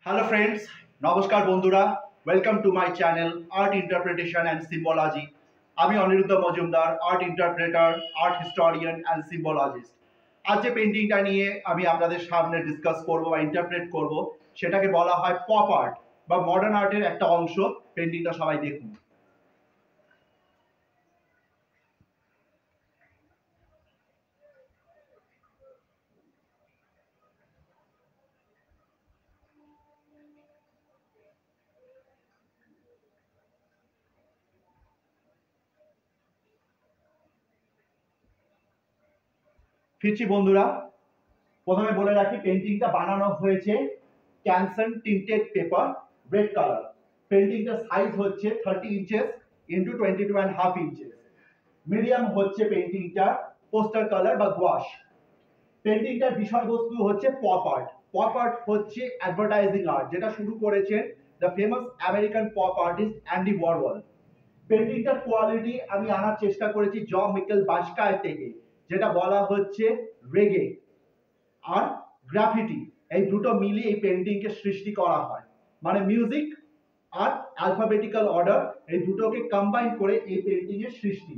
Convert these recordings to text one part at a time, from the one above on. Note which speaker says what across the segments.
Speaker 1: Hello friends, নমস্কার বন্ধুরা। Welcome to my channel art interpretation and symbology. আমি Aniruddha Majumdar, art interpreter, art historian and symbologist. আজ যে পেন্টিংটা নিয়ে আমি আপনাদের সামনে ডিসকাস করব বা ইন্টারপ্রেট করব, সেটাকে বলা হয় পপ আর্ট বা মডার্ন আর্টের একটা অংশ। পেন্টিংটা সবাই দেখুন। ফিরছি বন্ধুরা। প্রথমে বলে রাখি, পেন্টিংটা বানানো হয়েছে Canson tinted paper, red colour. পেন্টিংটার সাইজ হচ্ছে 30 ইঞ্চেস ইন্টু 22.5 ইঞ্চেস। মিডিয়াম হচ্ছে পেন্টিংটা পোস্টার কালার বা গোয়াশ। পেন্টিংটার বিষয়বস্তু হচ্ছে পপ আর্ট। পপ আর্ট হচ্ছে অ্যাডভার্টাইজিং আর্ট, যেটা শুরু করেছেন the famous American pop artist Andy Warhol. পেন্টিংটার কোয়ালিটি আমি আনার চেষ্টা করেছি জন মিকেল বাস্কায় থেকে, যেটা বলা হচ্ছে রেগে আর গ্রাফিটি, এই দুটো মিলিয়ে এই পেন্টিংকে সৃষ্টি করা হয়। মানে মিউজিক আর অ্যালফাবেটিক্যাল অর্ডার, এই দুটোকে কম্বাইন করে এই পেন্টিং এর সৃষ্টি।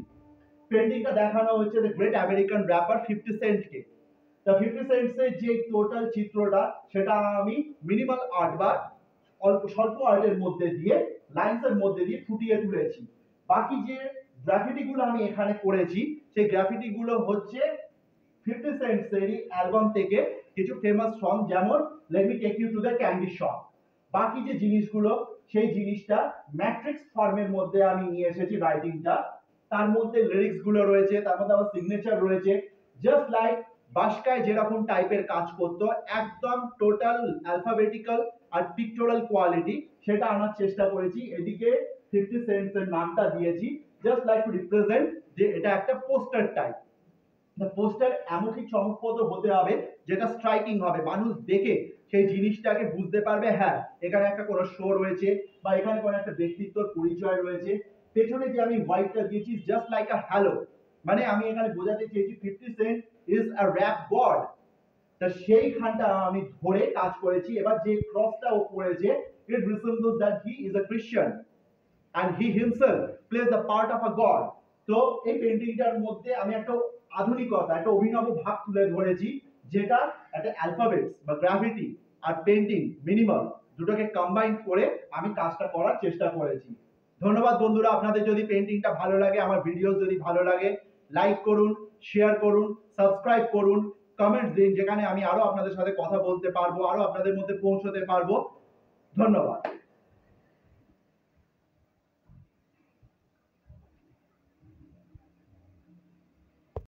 Speaker 1: পেন্টিংটা দেখানো হচ্ছে দ্য গ্রেট আমেরিকান র্যাপার 50 সেন্টকে। তা 50 সেন্টসের যে টোটাল চিত্রটা, সেটা আমি মিনিমাল আর্ট বা স্বল্প আর্টের মধ্যে দিয়ে, লাইন্সের মধ্যে দিয়ে ফুটিয়ে তুলেছি। বাকি যে গ্রাফিটি গুলো আমি এখানে করেছি, সেই গ্রাফিটি গুলো হচ্ছে 50 সেন্টসেরই অ্যালবাম থেকে কিছু ফেমাস সং, যেমন let me take you to the candy shop. বাকি যে জিনিসগুলো, সেই জিনিসটা ম্যাট্রিক্স ফর্মের মধ্যে আমি নিয়ে এসেছি রাইটিংটা। তার মধ্যে লিরিক্স গুলো রয়েছে, তার মধ্যে আমার সিগনেচার রয়েছে, জাস্ট লাইক বাস্কায় যেরকম টাইপের কাজ করতো, একদম টোটাল অ্যালফাবেটিক্যাল আর পিকটোরাল কোয়ালিটি, সেটা আনার চেষ্টা করেছি। এদিকে 50 সেন্টস এর নামটা দিয়েছি জাস্ট লাইক টু রিপ্রেজেন্ট যে এটা একটা পোস্টার টাইপ। পোস্টার এমনকি চমকপ্রদ হতে হবে, যেটা স্ট্রাইকিং হবে, মানুষ দেখে সেই জিনিসটাকে বুঝতে পারবে, হ্যাঁ এখানে একটা কোনো শো রয়েছে বা এখানে কোনো একটা ব্যক্তিত্বর পরিচয় রয়েছে। পেছনে যে আমি হোয়াইটটা দিয়েছি জাস্ট লাইক আ হ্যালো, মানে আমি এখানে বোঝাতে চেয়েছি 50 Cent is a rap god. তা সেইখানটা আমি ধরে কাজ করেছি। এবার যে ক্রসটা ও করেছে, it resembles that he is a Christian and he himself plays the part of a god. তো এই পেন্টিংটার মধ্যে আমি একটা আধুনিকতা, একটা অভিনব ভাব তুলে ধরেছি, যেটা একটা অ্যালফাবেটস বা গ্রাফিটি আর পেন্টিং মিনিমাল দুটোকে কম্বাইন করে আমি কাজটা করার চেষ্টা করেছি। ধন্যবাদ বন্ধুরা। আপনাদের যদি পেন্টিংটা ভালো লাগে, আমার ভিডিও যদি ভালো লাগে, লাইক করুন, শেয়ার করুন, সাবস্ক্রাইব করুন, কমেন্ট দিন, যেখানে আমি আরো আপনাদের সাথে কথা বলতে পারবো, আরো আপনাদের মধ্যে পৌঁছতে পারবো। ধন্যবাদ।